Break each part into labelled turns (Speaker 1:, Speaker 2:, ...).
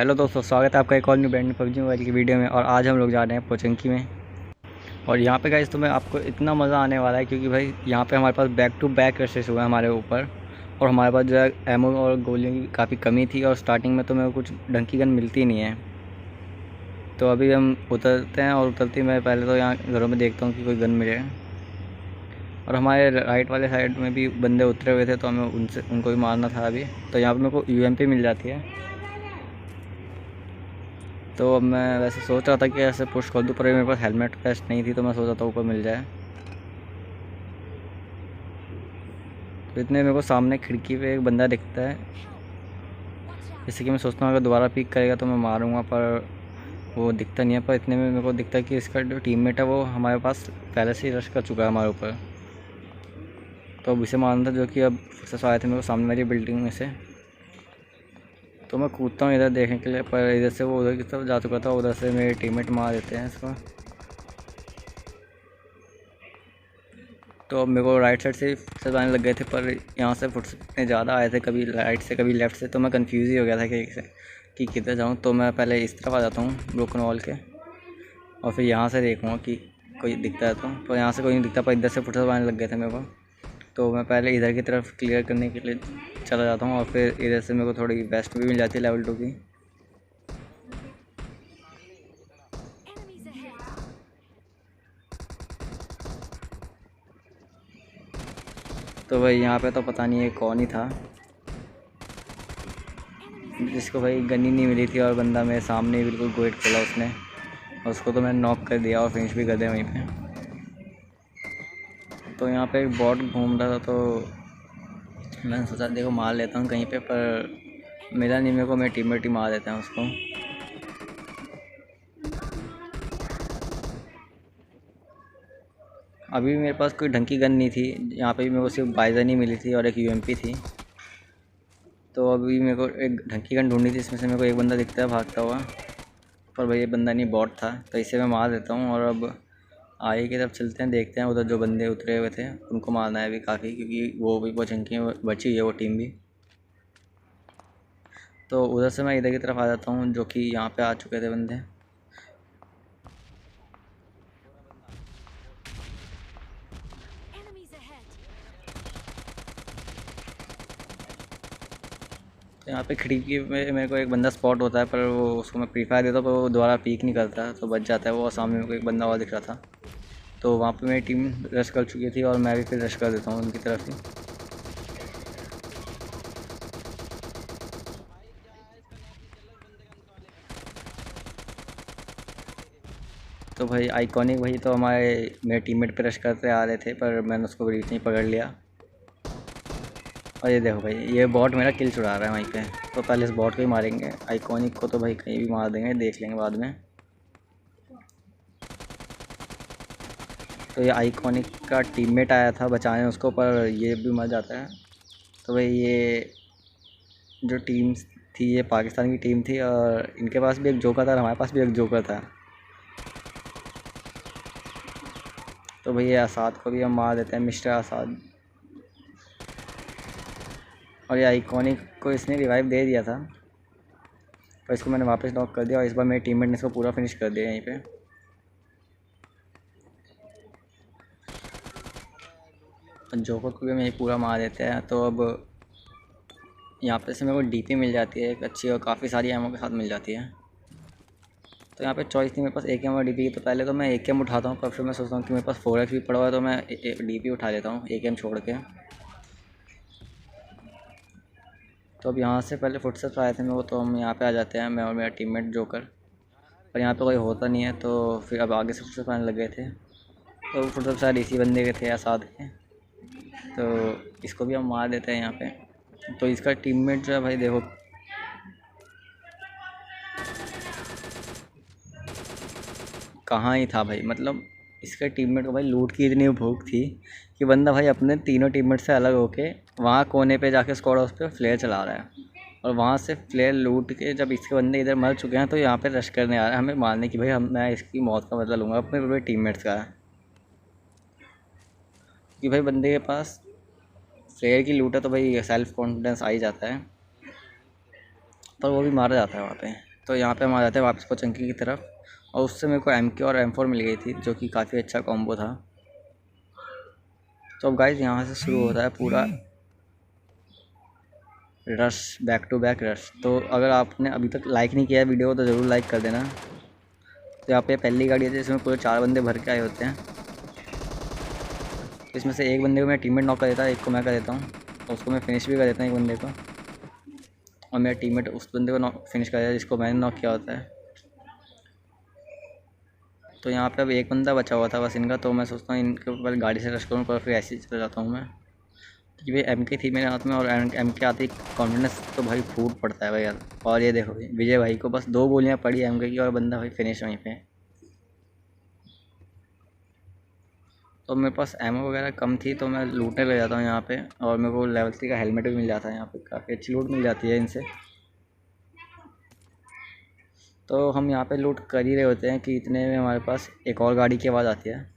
Speaker 1: Hello दोस्तों, स्वागत है आपका एक और न्यू ब्रांड पबजी मोबाइल की वीडियो में। और आज हम लोग जा रहे हैं पोचंकी में। और यहाँ पे गाइस तुम्हें आपको इतना मज़ा आने वाला है क्योंकि भाई यहाँ पे हमारे पास बैक टू बैक रशेस हुआ है हमारे ऊपर। और हमारे पास जो है एमो और गोलियों की काफ़ी कमी थी और स्टार्टिंग में तो मेरे को कुछ ढंग की गन मिलती नहीं है। तो अभी हम उतरते हैं और उतरते मैं पहले तो यहाँ घरों में देखता हूँ कि कोई गन मिले। और हमारे राइट वाले साइड में भी बंदे उतरे हुए थे तो हमें उनको भी मारना था अभी। तो यहाँ पर मेरे को UMP मिल जाती है। तो अब मैं वैसे सोच रहा था कि ऐसे पुश कर दूँ, पर मेरे पास हेलमेट वेस्ट नहीं थी तो मैं सोचा था ऊपर मिल जाए। तो इतने मेरे को सामने खिड़की पे एक बंदा दिखता है, जैसे कि मैं सोचता हूँ अगर दोबारा पिक करेगा तो मैं मारूंगा, पर वो दिखता नहीं है। पर इतने में मेरे को दिखता है कि इसका जो टीममेट है वो हमारे पास पहले से ही रश कर चुका है हमारे ऊपर। तो अब इसे मारना था, जो कि अब फोर्सेस आए थे मेरे को सामने वाली बिल्डिंग में से। तो मैं कूदता हूँ इधर देखने के लिए, पर इधर से वो उधर की तरफ जा चुका था। उधर से मेरे टीममेट मार देते हैं इसको। तो अब मेरे को राइट साइड से फुटस्टेप्स आने लग गए थे, पर यहाँ से फुटस्टेप्स इतने ज़्यादा आए थे, कभी राइट से कभी लेफ़्ट से, तो मैं कंफ्यूज ही हो गया था कि किधर जाऊँ। तो मैं पहले इस तरफ आ जाता हूँ ब्रोकन वॉल के, और फिर यहाँ से देखूँगा कि कोई दिखता है। तो यहाँ से कोई नहीं दिखता, पर इधर से फुटस्टेप्स आने लग गए थे मेरे को। तो मैं पहले इधर की तरफ क्लियर करने के लिए चला जाता हूँ, और फिर इधर से मेरे को थोड़ी वेस्ट भी मिल जाती है लेवल 2 की। तो भाई यहाँ पे तो पता नहीं है कौन ही था जिसको भाई गन ही नहीं मिली थी, और बंदा मेरे सामने ही बिल्कुल गोइट खोला उसने, और उसको तो मैंने नॉक कर दिया और फिनिश भी कर दिया वहीं पे। तो यहाँ पे एक बॉट घूम रहा था, तो मैंने सोचा देखो मार लेता हूँ कहीं पे, पर मिला नहीं मेरे को। मेरे टीममेट ही मार देते हैं उसको। अभी भी मेरे पास कोई ढंग की गन नहीं थी, यहाँ पे भी मेरे को सिर्फ बाइजन ही मिली थी और एक UMP थी। तो अभी मेरे को एक ढंग की गन ढूंढनी थी, इसमें से मेरे को एक बंदा दिखता है भागता हुआ, पर भाई ये बंदा नहीं बॉट था, तो इसे मैं मार देता हूँ। और अब आगे की तरफ चलते हैं, देखते हैं उधर जो बंदे उतरे हुए थे उनको मारना है अभी काफ़ी, क्योंकि वो भी पोचंकी बची हुई है वो टीम भी। तो उधर से मैं इधर की तरफ आ जाता हूँ, जो कि यहाँ पे आ चुके थे बंदे। तो यहाँ पे खिड़की में मेरे को एक बंदा स्पॉट होता है, पर वो उसको मैं प्री फायर देता हूँ, पर वो दोबारा पीक नहीं करता, तो बच जाता है वो। सामने मेरे को एक बंदा और दिख रहा था, तो वहाँ पे मेरी टीम रश कर चुकी थी और मैं भी फिर रश कर देता हूँ उनकी तरफ ही। तो भाई आइकॉनिक भाई तो मेरे टीममेट पे रश करते आ रहे थे, पर मैंने उसको बीच में पकड़ लिया। और ये देखो भाई, ये बॉट मेरा किल चुरा रहा है वहीं पे। तो पहले इस बॉट को ही मारेंगे, आइकॉनिक को तो भाई कहीं भी मार देंगे, देख लेंगे बाद में। तो ये आइकॉनिक का टीममेट आया था बचाने उसको, पर ये भी मर जाता है। तो भाई ये जो टीम थी ये पाकिस्तान की टीम थी, और इनके पास भी एक जोकर था और हमारे पास भी एक जोकर था। तो भाई ये आसाद को भी हम मार देते हैं, मिस्टर आसाद। और ये आइकॉनिक को इसने रिवाइव दे दिया था, पर इसको मैंने वापस नॉक कर दिया, और इस बार मेरे टीममेट ने इसको पूरा फिनिश कर दिया यहीं पे। जोकर को भी हम यहीं पूरा मार देते हैं। तो अब यहाँ पे से मेरे को DP मिल जाती है एक अच्छी, और काफ़ी सारी एमओ के साथ मिल जाती है। तो यहाँ पे चॉइस थी मेरे पास AKM और DP की, तो पहले तो मैं AKM उठाता हूँ, पर फिर मैं सोचता हूँ कि मेरे पास 4x भी पड़ा हुआ है, तो मैं DP उठा लेता हूँ AKM छोड़ के। तो अब यहाँ से पहले फुटस्टेप्स आए थे मेरे को, तो हम यहाँ पे आ जाते हैं, मैं और मेरा टीममेट जोकर। पर यहाँ पे कोई होता नहीं है, तो फिर अब आगे से फुटस्टेप्स आने लग गए थे। तो फुटस्टेप्स शायद इसी बंदे के थे आसाद के, तो इसको भी हम मार देते हैं यहाँ पे। तो इसका टीममेट जो है भाई देखो, कहाँ ही था भाई। मतलब इसके टीममेट को भाई लूट की इतनी भूख थी कि बंदा भाई अपने तीनों टीममेट से अलग होके वहाँ कोने पे जाके स्क्वाड हाउस पे फ्लेयर चला रहा है, और वहाँ से फ्लेयर लूट के जब इसके बंदे इधर मर चुके हैं तो यहाँ पे रश करने आ रहा है हमें मारने की। भाई मैं इसकी मौत का बदला लूँगा अपने पूरे टीममेट्स का, कि भाई बंदे के पास फ्लेयर की लूट है तो भाई सेल्फ कॉन्फिडेंस आ ही जाता है, पर वो भी मारा जाता है वहाँ पे। तो यहाँ पे हम आ जाते हैं वापस पोचंकी की तरफ, और उससे मेरे को MK और M4 मिल गई थी, जो कि काफ़ी अच्छा कॉम्बो था। तो अब गाइस यहाँ से शुरू होता है पूरा rush, back to back rush. तो अगर आपने अभी तक लाइक नहीं किया है वीडियो को तो ज़रूर लाइक कर देना। तो यहाँ पे पहली गाड़ी है जिसमें पूरे 4 बंदे भर के आए होते हैं। इसमें से एक बंदे को मेरा टीममेट नॉक कर देता है, एक को मैं कर देता हूँ, और उसको मैं फिनिश भी कर देता हूँ एक बंदे को, और मेरा टीममेट उस बंदे को नॉक फिनिश कर देता है जिसको मैंने नॉक किया होता है। तो यहाँ पे अब एक बंदा बचा हुआ था बस इनका, तो मैं सोचता हूँ इनके ऊपर गाड़ी से रश करूँ, पर फिर ऐसे ही चला जाता हूँ मैं, क्योंकि भाई MK थी मेरे हाथ में, और MK आती कॉन्फिडेंस तो भाई फूट पड़ता है भाई यार। और ये देखो भाई विजय भाई को बस 2 गोलियाँ पड़ी MK की, और बंदा भाई फिनिश वहीं पे। तो मेरे पास एमओ वगैरह कम थी, तो मैं लूटने लग जाता हूँ यहाँ पे, और मेरे को लेवल 3 का हेलमेट भी मिल जाता है यहाँ पे, काफ़ी अच्छी लूट मिल जाती है इनसे। तो हम यहाँ पे लूट कर ही रहे होते हैं कि इतने में हमारे पास एक और गाड़ी की आवाज़ आती है।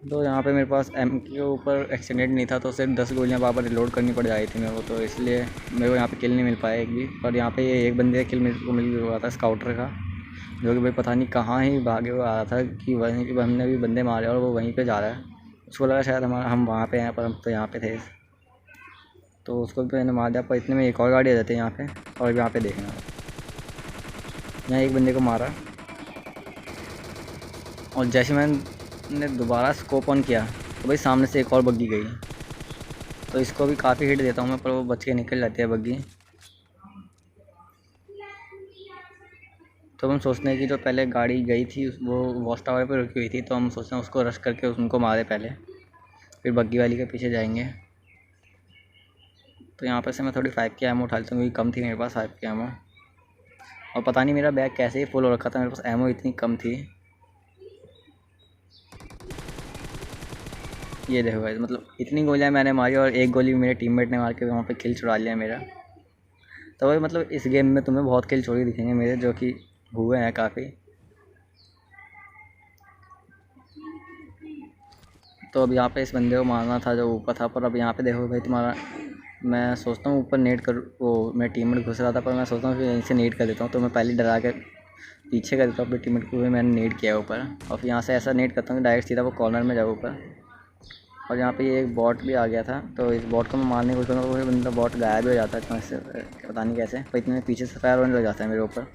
Speaker 1: तो यहाँ पे मेरे पास MK के ऊपर एक्सीडेंट नहीं था, तो सिर्फ 10 गोलियाँ बार रिलोड करनी पड़ जाती थी मेरे को, तो इसलिए मेरे को यहाँ पे किल नहीं मिल पाया एक भी। पर यहाँ पे ये एक बंदे का किल मेरे को मिल हुआ था स्काउटर का, जो कि भाई पता नहीं कहाँ ही भागे हुए आ रहा था कि वहीं पे हमने भी बंदे मारे और वो वहीं पे जा रहा है। उसको लगा शायद हम वहाँ पे हैं, पर हम तो यहाँ पे थे, तो उसको भी मैंने मार दिया। पर इतने में एक और गाड़ी आ जाती है यहाँ पे, और यहाँ पे देखना यहाँ एक बंदे को मारा, और जैसे मैंने दोबारा स्कोप ऑन किया तो भाई सामने से एक और बग्गी गई, तो इसको भी काफ़ी हिट देता हूँ मैं, पर वो बच के निकल जाती है बग्गी। तो हम सोचते हैं कि जो पहले गाड़ी गई थी वो वॉच टावर पर रुकी हुई थी, तो हम सोचते हैं उसको रश करके उनको मारे पहले, फिर बग्गी वाली के पीछे जाएंगे। तो यहाँ पर से मैं थोड़ी 5 की एमओ उठा लेता हूँ, क्योंकि कम थी मेरे पास 5 की एमओ, और पता नहीं मेरा बैग कैसे ही फुल हो रखा था, मेरे पास एमओ इतनी कम थी। ये देखो भाई, मतलब इतनी गोलियाँ मैंने मारी, और एक गोली मेरे टीममेट ने मार के वहाँ पे किल छुड़ा लिया मेरा। तो भाई मतलब इस गेम में तुम्हें बहुत किल चोरी दिखेंगे मेरे, जो कि हुए हैं काफ़ी। तो अब यहाँ पे इस बंदे को मारना था जो ऊपर था, पर अब यहाँ पे देखो भाई तुम्हारा, मैं सोचता हूँ ऊपर नेट कर, वो मेरा टीममेट घुस रहा था, पर मैं सोचता हूँ कि यहीं से नेट कर देता हूँ, तो मैं पहले डरा के पीछे कर देता हूँ अपने टीममेट को, मैंने नेट किया ऊपर, और फिर यहाँ से ऐसा नेट करता हूँ कि डायरेक्ट सीधा वो कॉर्नर में जाओ ऊपर। और यहाँ पे ये एक बॉट भी आ गया था, तो इस बॉट को मैं मारने की कोशिश करूँगा, वही बंदा बॉट गायब हो जाता है तो इससे पता नहीं कैसे, पर इतने पीछे से फायर होने लग जाता है मेरे ऊपर।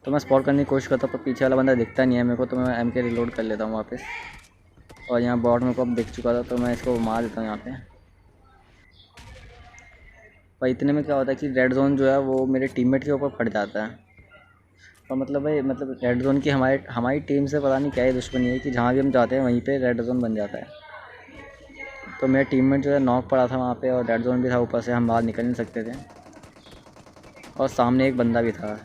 Speaker 1: तो मैं स्पॉट करने की कोशिश करता हूँ, पर पीछे वाला बंदा दिखता नहीं है मेरे को, तो मैं MK रिलोड कर लेता हूँ वापस। और यहाँ बॉट मेरे को अब दिख चुका था, तो मैं इसको मार देता हूँ यहाँ पे। पर इतने में क्या होता है कि रेड जोन जो है वो मेरे टीममेट के ऊपर फट जाता है, और मतलब भाई मतलब रेड जोन की हमारी टीम से पता नहीं क्या ही दुश्मनी है कि जहाँ भी हम जाते हैं वहीं पे रेड जोन बन जाता है। तो मेरा टीममेट जो है नॉक पड़ा था वहाँ पे, और रेड जोन भी था ऊपर से, हम बाहर निकल नहीं सकते थे, और सामने एक बंदा भी था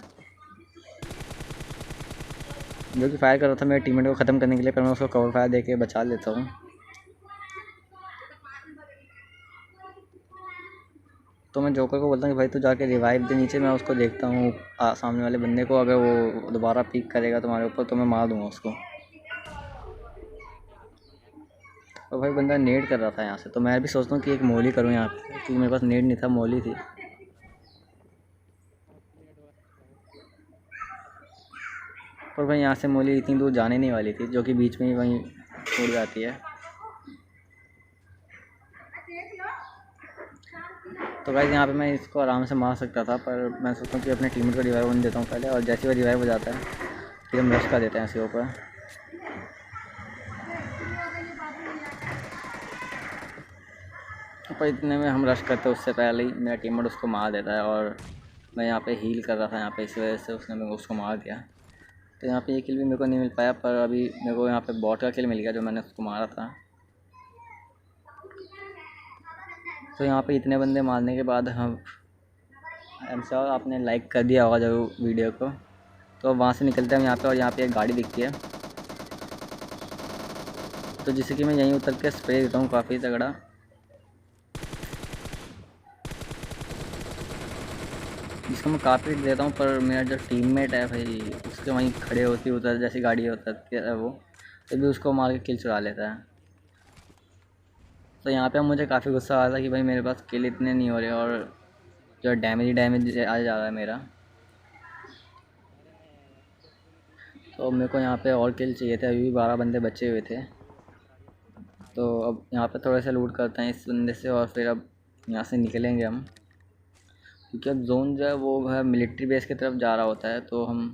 Speaker 1: जो कि फायर कर रहा था मेरे टीममेट को ख़त्म करने के लिए, पर मैं उसको कवर फायर देके बचा लेता हूँ। तो मैं जोकर को बोलता हूँ कि भाई तू जाके रिवाइव दे नीचे, मैं उसको देखता हूँ सामने वाले बंदे को, अगर वो दोबारा पीक करेगा तुम्हारे ऊपर तो मैं मार दूँगा उसको। और भाई बंदा नेड कर रहा था यहाँ से, तो मैं भी सोचता हूँ कि एक मोली करूँ यहाँ पे, क्योंकि मेरे पास नेड नहीं था, मोली थी। पर भाई यहाँ से मोली इतनी दूर जाने नहीं वाली थी, जो कि बीच में ही वहीं छूट जाती है। तो गाइस यहाँ पे मैं इसको आराम से मार सकता था, पर मैं सोचता हूँ कि अपने टीममेट को रिवाइव होने देता हूँ पहले, और जैसे ही वो रिवाइव हो जाता है फिर हम रश कर देते हैं इसके ऊपर। पर इतने में हम रश करते उससे पहले ही मेरा टीममेट उसको मार देता है, और मैं यहाँ पे हील कर रहा था यहाँ पे, इस वजह से उसने मेरे को उसको मार दिया। तो यहाँ पे ये किल भी मेरे को नहीं मिल पाया, पर अभी मेरे को यहाँ पे बॉट का किल मिल गया जो मैंने उसको मारा था। तो यहाँ पे इतने बंदे मारने के बाद हम श्योर आपने लाइक कर दिया होगा जरूर वीडियो को। तो वहाँ से निकलते हैं हम यहाँ पे, और यहाँ पे एक गाड़ी दिखती है, तो जिससे कि मैं यहीं उतर के स्प्रे देता हूँ काफ़ी तगड़ा। जिसको मैं काफ़ी देता हूँ, पर मेरा जो टीममेट है भाई उसके वहीं खड़े होती उधर जैसी गाड़ी उतरती है वो, तभी उसको मार के किल चुरा लेता है। तो यहाँ पे मुझे काफ़ी गुस्सा आ रहा था कि भाई मेरे पास किल इतने नहीं हो रहे और जो डैमेज आ जा रहा है मेरा। तो मेरे को यहाँ पे और किल चाहिए थे, अभी भी 12 बंदे बचे हुए थे। तो अब यहाँ पे थोड़ा सा लूट करते हैं इस बंदे से और फिर अब यहाँ से निकलेंगे हम, क्योंकि अब जोन जो है वो है मिलिट्री बेस की तरफ जा रहा होता है। तो हम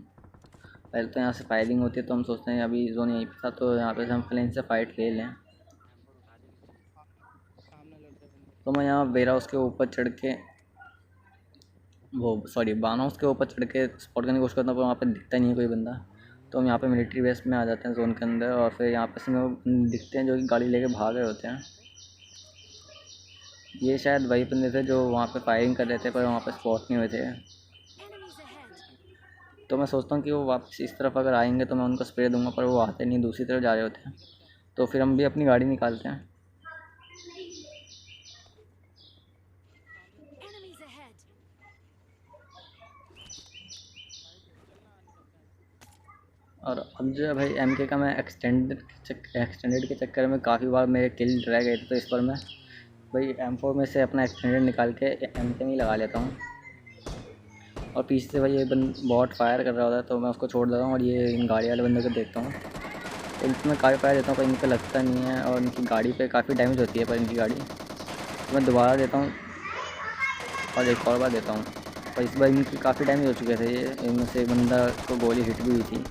Speaker 1: पहले तो यहाँ से फायरिंग होती है, तो हम सोचते हैं अभी जोन यहीं पे था तो यहाँ पे हम पहले इनसे फाइट ले लें। तो मैं यहाँ वेयर हाउस के ऊपर चढ़ के बार्न हाउस के ऊपर चढ़ के स्पॉट करने की कोशिश करता हूँ, पर वहाँ पे दिखता नहीं है कोई बंदा। तो हम यहाँ पे मिलिट्री बेस में आ जाते हैं जोन के अंदर, और फिर यहाँ पे से हमें दिखते हैं जो कि गाड़ी लेके भाग रहे होते हैं। ये शायद वही बंदे थे जो वहाँ पे फायरिंग कर रहे थे, पर वहाँ पे स्पॉट नहीं हुए थे। तो मैं सोचता हूँ कि वो वापस इस तरफ अगर आएंगे तो मैं उनको स्प्रे दूंगा, पर वो आते नहीं, दूसरी तरफ जा रहे होते हैं। तो फिर हम भी अपनी गाड़ी निकालते हैं। और अब जो है भाई MK का मैं एक्सटेंडेड के चक्कर में काफ़ी बार मेरे किल रह गए थे, तो इस पर मैं भाई M4 में से अपना एक्सटेंडेड निकाल के MK में ही लगा लेता हूँ। और पीछे से भाई ये बॉट फायर कर रहा होता है, तो मैं उसको छोड़ देता हूँ और ये इन गाड़ी वाले बंदे को देखता हूँ। तो इनको मैं काफ़ी फायर देता हूँ, पर इन पर लगता नहीं है और इनकी गाड़ी पे काफ़ी डैमेज होती है, पर इनकी गाड़ी तो मैं दोबारा देता हूँ और एक और बार देता हूँ। पर इस बार इनकी काफ़ी डैमेज हो चुके थे, ये इनमें से एक बंदा को गोली हिट भी हुई थी।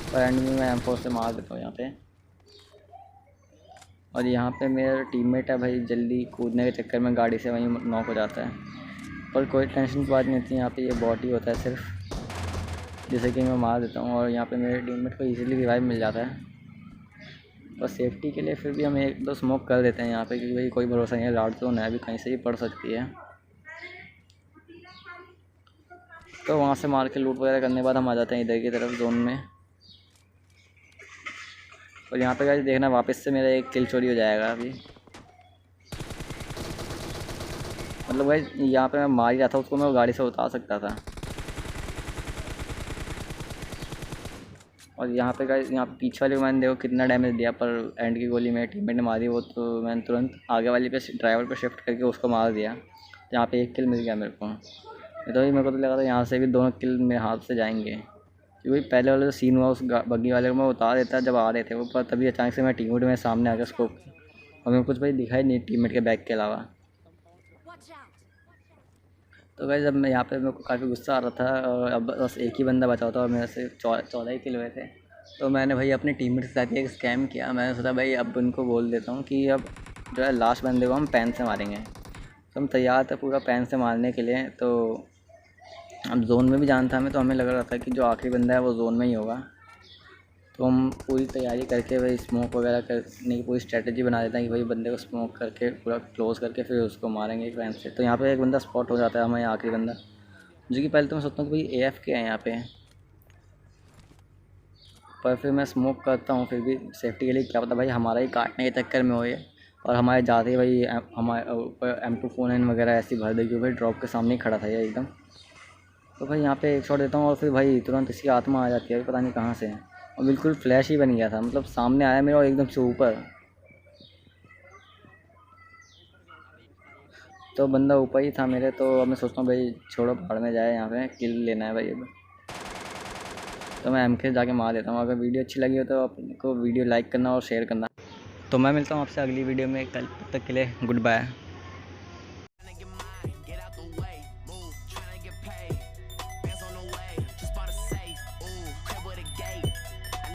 Speaker 1: और एंड में मैं M4 से मार देता हूँ यहाँ पे। और यहाँ पे मेरा टीममेट है भाई, जल्दी कूदने के चक्कर में गाड़ी से वहीं नॉक हो जाता है। पर कोई टेंशन की बात नहीं होती, यहाँ पे ये बॉट ही होता है सिर्फ, जैसे कि मैं मार देता हूँ और यहाँ पे मेरे टीममेट को इजीली रिवाइव मिल जाता है। और सेफ्टी के लिए फिर भी हम एक दो स्मोक कर देते हैं यहाँ पे, क्योंकि भाई कोई भरोसा नहीं है, लाउड जोन है, अभी कहीं से ही पड़ सकती है। तो वहाँ से मार के लूट वगैरह करने के बाद हम आ जाते हैं इधर की तरफ जोन में। और यहाँ पे गाइस देखना वापस से मेरा एक किल चोरी हो जाएगा अभी। मतलब गाइस यहाँ पे मैं मार ही रहा था उसको, मैं गाड़ी से उतार सकता था। और यहाँ पे गाइस यहाँ पीछे वाले को मैंने देखो कितना डैमेज दिया, पर एंड की गोली मेरे टीममेट ने मारी वो, तो मैंने तुरंत आगे वाली पे ड्राइवर पे शिफ्ट करके उसको मार दिया। तो यहाँ पे एक किल मिल गया मेरे को। तो मेरे को तो लगा था यहाँ से भी दोनों किल मेरे हाथ से जाएंगे, क्योंकि पहले वाला जो सीन हुआ उस बग्गी वाले को मैं उतार देता जब आ रहे थे वो, पर तभी अचानक से मेरा टीममेट मेरे सामने आ गया स्कोप और मेरे को कुछ भाई दिखाई नहीं टीममेट के बैग के अलावा। तो भाई जब मैं यहाँ पे मेरे को काफ़ी गुस्सा आ रहा था और अब बस एक ही बंदा बचा था और मेरे से 14 ही किल हुए थे। तो मैंने भाई अपने टीममेट के साथ ही एक स्कैम किया। मैंने सोचा भाई अब उनको बोल देता हूँ कि अब जो है लास्ट बंदे को हम पेन से मारेंगे। तो हम तैयार थे पूरा पेन से मारने के लिए। तो अब जोन में भी जाना था हमें, तो हमें लग रहा था कि जो आखिरी बंदा है वो जोन में ही होगा। तो हम पूरी तैयारी करके भाई स्मोक वगैरह करने की पूरी स्ट्रेटजी बना देते हैं कि भाई बंदे को स्मोक करके पूरा क्लोज़ करके फिर उसको मारेंगे एक पेन से। तो यहाँ पे एक बंदा स्पॉट हो जाता है हमारे आखिरी बंदा, जो कि पहले तो मैं सोचता हूँ कि भाई AFK है यहाँ पे, पर फिर मैं स्मोक करता हूँ फिर भी सेफ्टी के लिए, क्या पता भाई हमारा ही काटने के चक्कर में हो ये और हमारे जाते ही भाई हमारे ऊपर M249 वगैरह ऐसी भर देगी। भाई ड्रॉप के सामने ही खड़ा था ये एकदम। तो भाई यहाँ पे एक शॉट देता हूँ और फिर भाई तुरंत इसकी आत्मा आ जाती है, पता नहीं कहाँ से, और बिल्कुल फ्लैश ही बन गया था, मतलब सामने आया मेरा और एकदम से ऊपर। तो बंदा ऊपर ही था मेरे, तो अब मैं सोचता हूँ भाई छोड़ो भाड़ में जाए, यहाँ पे किल लेना है भाई अब। तो मैं MK जाके मार देता हूँ। अगर वीडियो अच्छी लगी हो तो आपको वीडियो लाइक करना और शेयर करना। तो मैं मिलता हूँ आपसे अगली वीडियो में कल, तब तक के लिए गुड बाय।